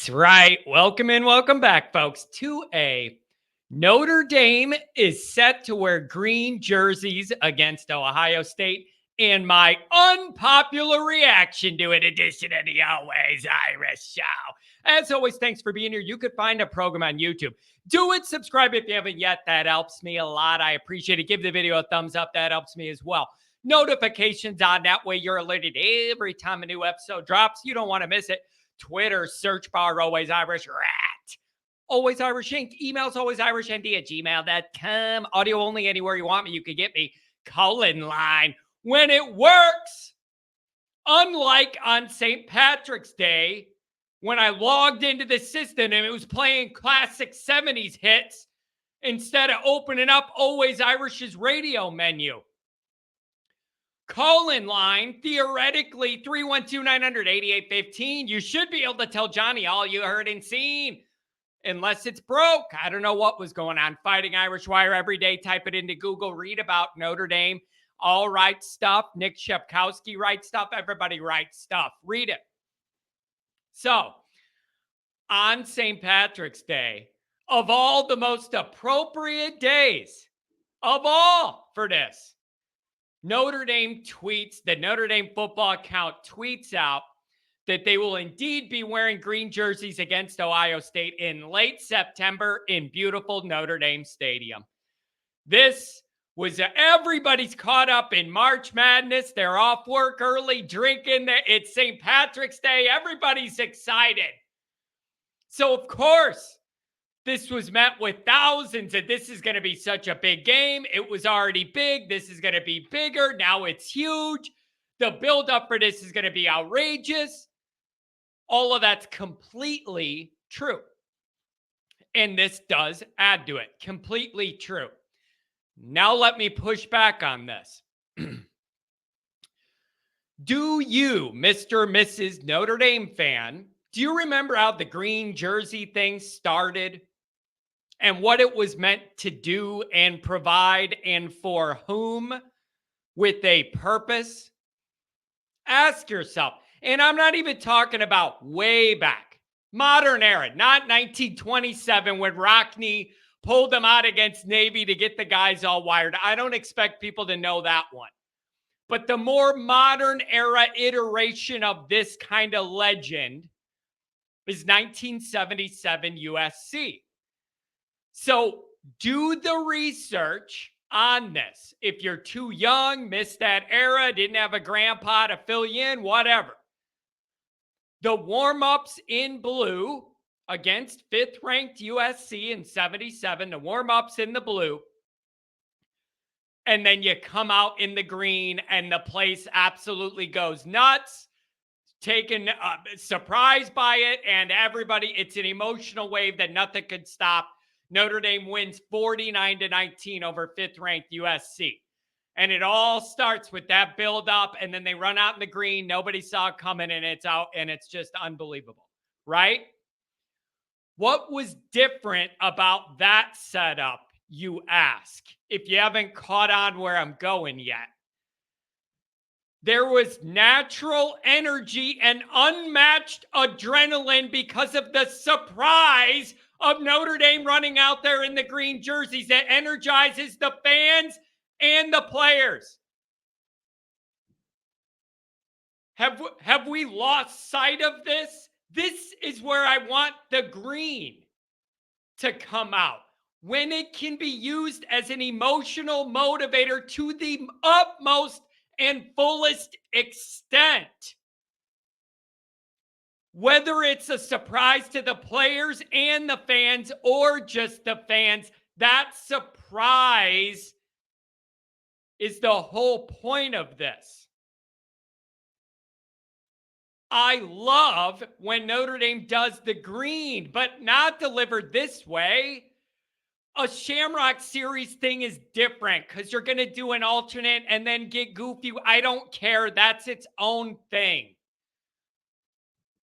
That's right. Welcome in, welcome back, folks, to a Notre Dame is set to wear green jerseys against Ohio State. And my unpopular reaction to it, edition of the Always Irish Show. As always, thanks for being here. You could find a program on YouTube. Do it. Subscribe if you haven't yet. That helps me a lot. I appreciate it. Give the video a thumbs up. That helps me as well. Notifications on. That way you're alerted every time a new episode drops. You don't want to miss it. Twitter, search bar, Always Irish Rat. Always Irish Inc. Emails, alwaysirishnd@gmail.com. Audio only anywhere you want me. You can get me. Call-in line when it works. Unlike on St. Patrick's Day, when I logged into the system and it was playing classic 70s hits instead of opening up Always Irish's radio menu. Call-in line, theoretically, 312-900-8815. You should be able to tell Johnny all you heard and seen. Unless it's broke. I don't know what was going on. Fighting Irish Wire every day. Type it into Google. Read about Notre Dame. All right stuff. Nick Shepkowski writes stuff. Everybody writes stuff. Read it. So, on St. Patrick's Day, of all the most appropriate days of all for this, Notre Dame tweets, the Notre Dame football account tweets out that they will indeed be wearing green jerseys against Ohio State in late September in beautiful Notre Dame Stadium. This was everybody's caught up in March Madness. They're off work early, drinking. It's St. Patrick's Day. Everybody's excited. So, of course, this was met with thousands, and this is going to be such a big game. It was already big. This is going to be bigger. Now it's huge. The buildup for this is going to be outrageous. All of that's completely true. And this does add to it. Completely true. Now let me push back on this. Do you, Mr. or Mrs. Notre Dame fan, do you remember how the green jersey thing started? And what it was meant to do and provide and for whom with a purpose? Ask yourself. And I'm not even talking about way back. Modern era, not 1927 when Rockne pulled them out against Navy to get the guys all wired. I don't expect people to know that one. But the more modern era iteration of this kind of legend is 1977 USC. So do the research on this. If you're too young, missed that era, didn't have a grandpa to fill you in, whatever. The warm-ups in blue against fifth-ranked USC in 77, the warm-ups in the blue. And then you come out in the green and the place absolutely goes nuts. Taken surprised by it, and everybody, it's an emotional wave that nothing could stop. Notre Dame wins 49-19 over fifth-ranked USC. And it all starts with that build-up, and then they run out in the green. Nobody saw it coming, and it's out, and it's just unbelievable, right? What was different about that setup, you ask, if you haven't caught on where I'm going yet? There was natural energy and unmatched adrenaline because of the surprise of Notre Dame running out there in the green jerseys that energizes the fans and the players. Have we lost sight of this? This is where I want the green to come out. When it can be used as an emotional motivator to the utmost and fullest extent. Whether it's a surprise to the players and the fans or just the fans, that surprise is the whole point of this. I love when Notre Dame does the green, but not delivered this way. A Shamrock Series thing is different because you're going to do an alternate and then get goofy. I don't care. That's its own thing.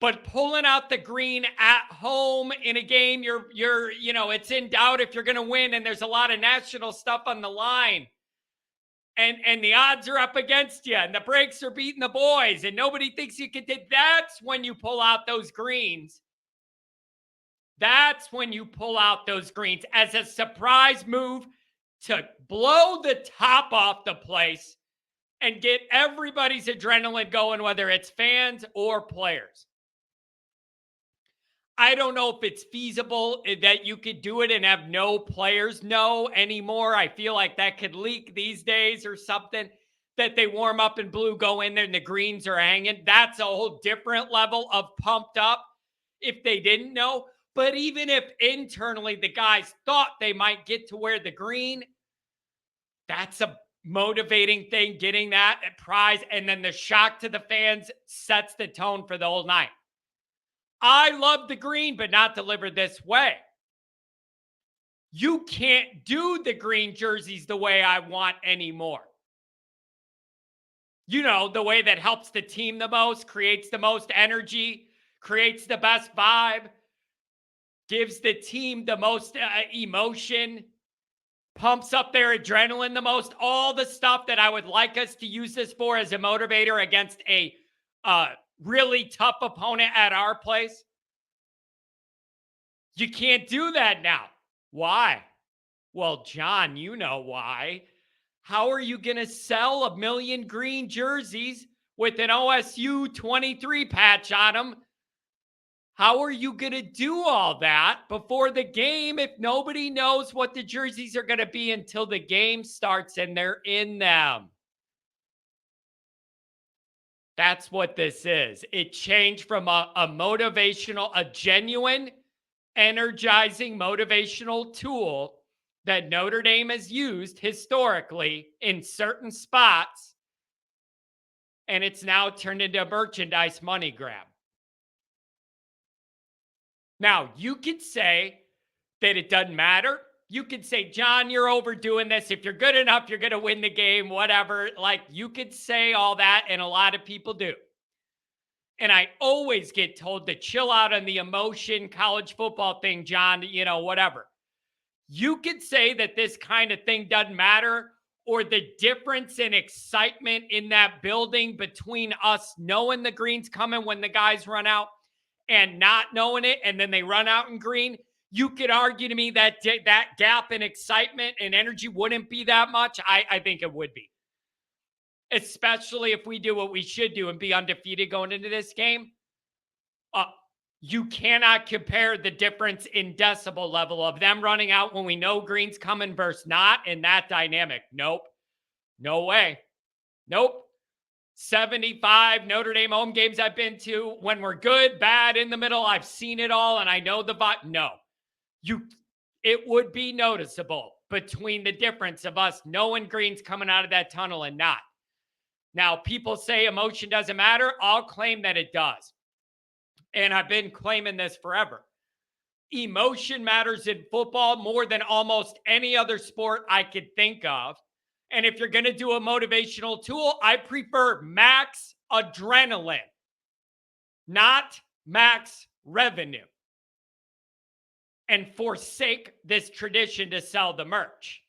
But pulling out the green at home in a game, it's in doubt if you're going to win, and there's a lot of national stuff on the line. And the odds are up against you, and the breaks are beating the boys, and nobody thinks you can do. That's when you pull out those greens That's when you pull out those greens as a surprise move to blow the top off the place and get everybody's adrenaline going, whether it's fans or players. I don't know if it's feasible that you could do it and have no players know anymore. I feel like that could leak these days or something, that they warm up in blue, go in there, and the greens are hanging. That's a whole different level of pumped up if they didn't know. But even if internally the guys thought they might get to wear the green, that's a motivating thing, getting that prize. And then the shock to the fans sets the tone for the whole night. I love the green, but not delivered this way. You can't do the green jerseys the way I want anymore. You know, the way that helps the team the most, creates the most energy, creates the best vibe, gives the team the most emotion, pumps up their adrenaline the most, all the stuff that I would like us to use this for as a motivator against a really tough opponent at our place. You can't do that now. Why? Well, John, you know why. How are you going to sell 1 million green jerseys with an OSU 23 patch on them? How are you going to do all that before the game if nobody knows what the jerseys are going to be until the game starts and they're in them? That's what this is. It changed from a motivational, a genuine, energizing, motivational tool that Notre Dame has used historically in certain spots, and it's now turned into a merchandise money grab. Now, you could say that it doesn't matter. You could say, John, you're overdoing this. If you're good enough, you're going to win the game, whatever. Like, you could say all that, and a lot of people do. And I always get told to chill out on the emotion college football thing, John, you know, whatever. You could say that this kind of thing doesn't matter, or the difference in excitement in that building between us knowing the green's coming when the guys run out and not knowing it, and then they run out in green. You could argue to me that that gap in excitement and energy wouldn't be that much. I think it would be, especially if we do what we should do and be undefeated going into this game. You cannot compare the difference in decibel level of them running out when we know green's coming versus not in that dynamic. Nope. No way. Nope. 75 Notre Dame home games I've been to, when we're good, bad, in the middle, I've seen it all and I know the vibe. No. It would be noticeable between the difference of us knowing green's coming out of that tunnel and not. Now, people say emotion doesn't matter. I'll claim that it does. And I've been claiming this forever. Emotion matters in football more than almost any other sport I could think of. And if you're going to do a motivational tool, I prefer max adrenaline, not max revenue. And forsake this tradition to sell the merch.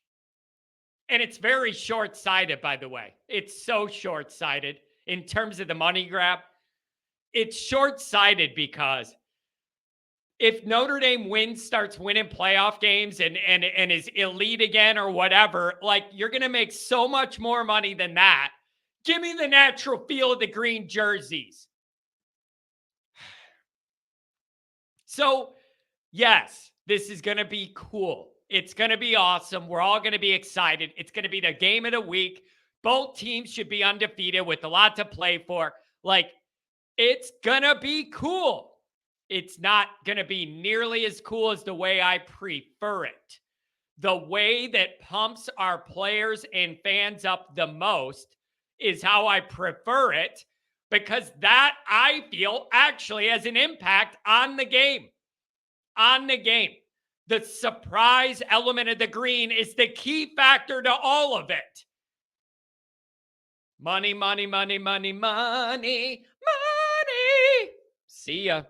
And it's very short-sighted, by the way. It's so short-sighted in terms of the money grab. It's short-sighted because if Notre Dame starts winning playoff games and is elite again or whatever, like, you're going to make so much more money than that. Give me the natural feel of the green jerseys. So, yes, this is going to be cool. It's going to be awesome. We're all going to be excited. It's going to be the game of the week. Both teams should be undefeated with a lot to play for. Like, it's going to be cool. It's not going to be nearly as cool as the way I prefer it. The way that pumps our players and fans up the most is how I prefer it, because that, I feel, actually has an impact on the game. On the game. The surprise element of the green is the key factor to all of it. Money, money, money, money, money, money. See ya.